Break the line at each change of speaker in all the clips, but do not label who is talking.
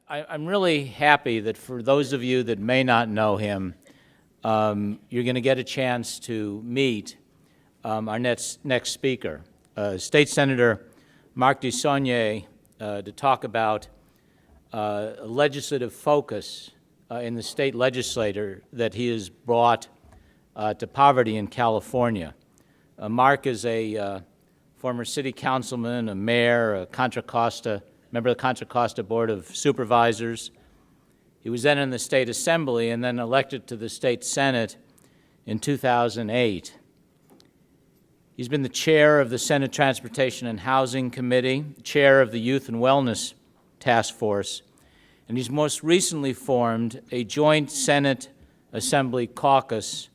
I'm really happy that for those of you that may not know him, you're going to get a chance to meet our next speaker, State Senator Mark Desaulnier, to talk about legislative focus in the state legislature that he has brought to poverty in California. Mark is a former city councilman, a mayor, a Contra Costa, member of the Contra Costa Board of Supervisors. He was then in the State Assembly and then elected to the State Senate in 2008. He's been the chair of the Senate Transportation and Housing Committee, chair of the Youth and Wellness Task Force, and he's most recently formed a joint Senate Assembly caucus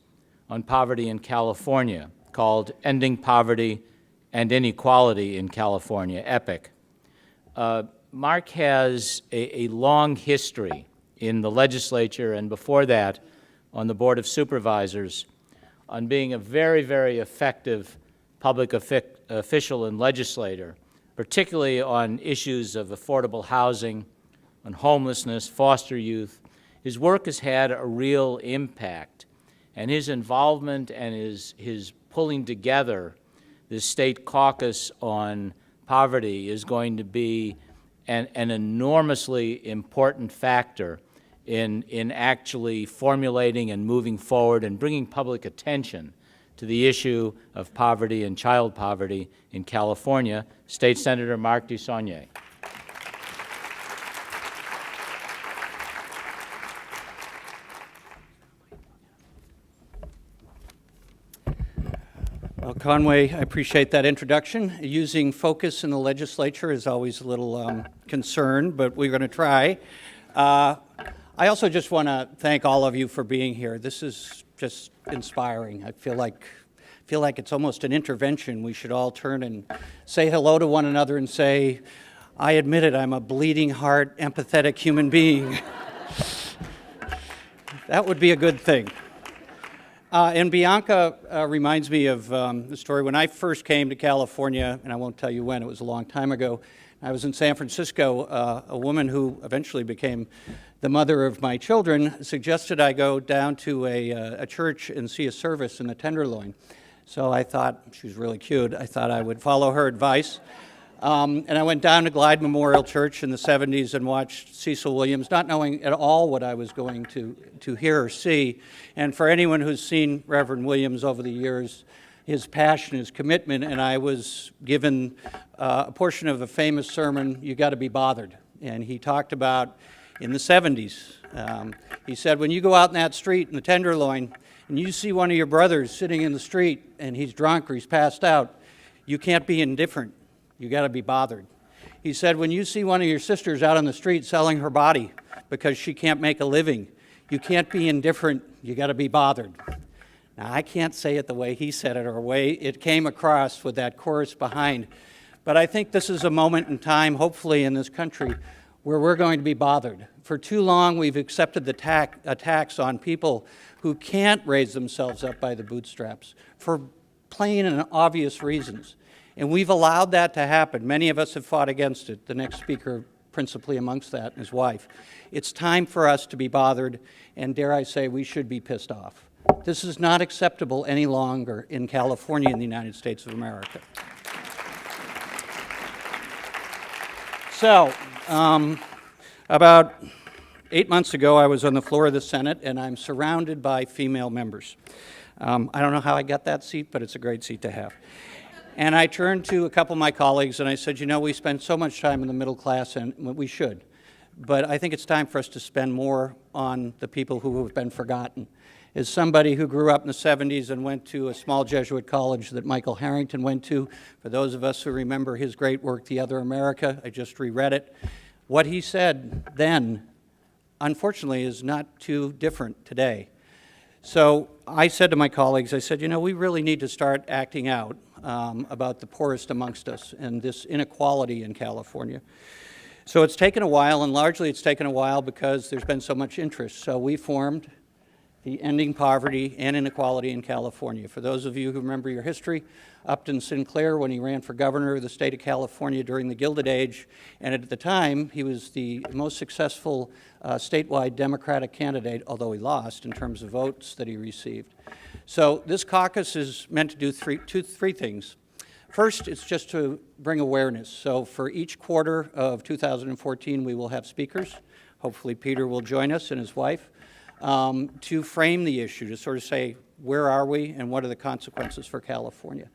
on poverty in California called Ending Poverty and Inequality in California, EPIC. Mark has a long history in the legislature and before that on the Board of Supervisors on being a very, very effective public official and legislator, particularly on issues of affordable housing, on homelessness, foster youth. His work has had a real impact, and his involvement and his pulling together this state caucus on poverty is going to be an enormously important factor in actually formulating and moving forward and bringing public attention to the issue of poverty and child poverty in California. State Senator Mark Desaulnier.
Well, Conway, I appreciate that introduction. Using focus in the legislature is always a little concern, but we're going to try. I also just want to thank all of you for being here. This is just inspiring. I feel like it's almost an intervention. We should all turn and say hello to one another and say, I admit it, I'm a bleeding heart, empathetic human being. That would be a good thing. And Bianca reminds me of the story when I first came to California, and I won't tell you when, it was a long time ago. I was in San Francisco. A woman who eventually became the mother of my children suggested I go down to a church and see a service in the Tenderloin. So I thought, she was really cute, I thought I would follow her advice. And I went down to Glide Memorial Church in the 70s and watched Cecil Williams, not knowing at all what I was going to hear or see. And for anyone who's seen Reverend Williams over the years, his passion, his commitment, and I was given a portion of a famous sermon, You Got to Be Bothered. And he talked about, in the 70s, he said, when you go out in that street in the Tenderloin and you see one of your brothers sitting in the street and he's drunk or he's passed out, you can't be indifferent. You got to be bothered. He said, when you see one of your sisters out on the street selling her body because she can't make a living, you can't be indifferent. You got to be bothered. Now, I can't say it the way he said it or the way it came across with that chorus behind, but I think this is a moment in time, hopefully in this country, where we're going to be bothered. For too long, we've accepted the attacks on people who can't raise themselves up by the bootstraps for plain and obvious reasons. And we've allowed that to happen. Many of us have fought against it. The next speaker, principally amongst that, and his wife. It's time for us to be bothered, and dare I say, we should be pissed off. This is not acceptable any longer in California in the United States of America. So, about 8 months ago, I was on the floor of the Senate, and I'm surrounded by female members. I don't know how I got that seat, but it's a great seat to have. And I turned to a couple of my colleagues and I said, you know, we spend so much time in the middle class, and we should. But I think it's time for us to spend more on the people who have been forgotten. As somebody who grew up in the 70s and went to a small Jesuit college that Michael Harrington went to, for those of us who remember his great work, The Other America, I just reread it. What he said then, unfortunately, is not too different today. So I said to my colleagues, I said, you know, we really need to start acting out about the poorest amongst us and this inequality in California. So it's taken a while, and largely it's taken a while because there's been so much interest. So we formed the Ending Poverty and Inequality in California. For those of you who remember your history, Upton Sinclair, when he ran for governor of the state of California during the Gilded Age, and at the time, he was the most successful statewide Democratic candidate, although he lost in terms of votes that he received. So this caucus is meant to do three things. First, it's just to bring awareness. So for each quarter of 2014, we will have speakers. Hopefully Peter will join us and his wife. To frame the issue, to sort of say, where are we and what are the consequences for California?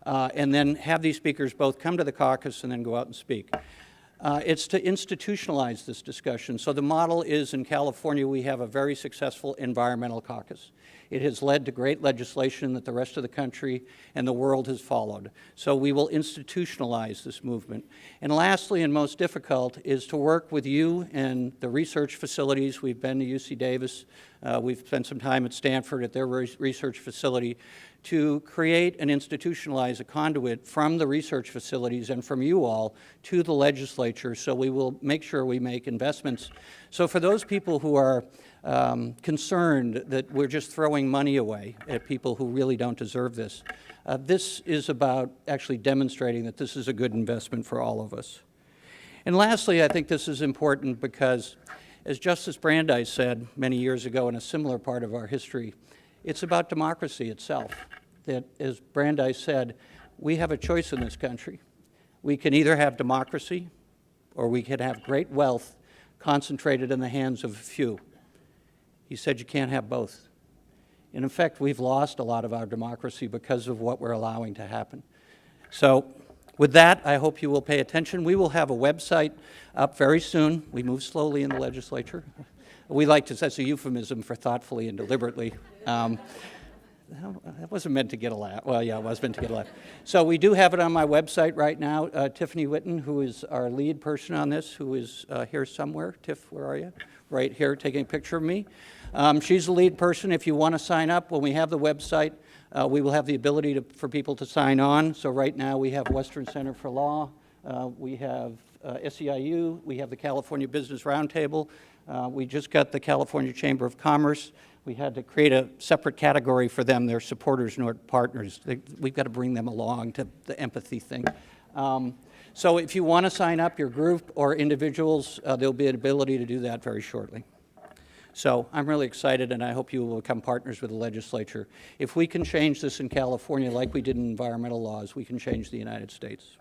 And then have these speakers both come to the caucus and then go out and speak. It's to institutionalize this discussion. So the model is in California, we have a very successful environmental caucus. It has led to great legislation that the rest of the country and the world has followed. So we will institutionalize this movement. And lastly, and most difficult, is to work with you and the research facilities. We've been to UC Davis. We've spent some time at Stanford at their research facility to create and institutionalize a conduit from the research facilities and from you all to the legislature, so we will make sure we make investments. So for those people who are concerned that we're just throwing money away at people who really don't deserve this, this is about actually demonstrating that this is a good investment for all of us. And lastly, I think this is important because, as Justice Brandeis said many years ago in a similar part of our history, it's about democracy itself. That, as Brandeis said, we have a choice in this country. We can either have democracy or we can have great wealth concentrated in the hands of a few. He said you can't have both. And in fact, we've lost a lot of our democracy because of what we're allowing to happen. So with that, I hope you will pay attention. We will have a website up very soon. We move slowly in the legislature. We like to, that's a euphemism for thoughtfully and deliberately. That wasn't meant to get a laugh. Well, yeah, it was meant to get a laugh. So we do have it on my website right now. Tiffany Witten, who is our lead person on this, who is here somewhere. Tiff, where are you? Right here, taking a picture of me. She's the lead person. If you want to sign up, when we have the website, we will have the ability for people to sign on. So right now we have Western Center for Law. We have SEIU. We have the California Business Roundtable. We just got the California Chamber of Commerce. We had to create a separate category for them. They're supporters, not partners. We've got to bring them along to the empathy thing. So if you want to sign up, your group or individuals, there'll be an ability to do that very shortly. So I'm really excited, and I hope you will become partners with the legislature. If we can change this in California like we did in environmental laws, we can change the United States.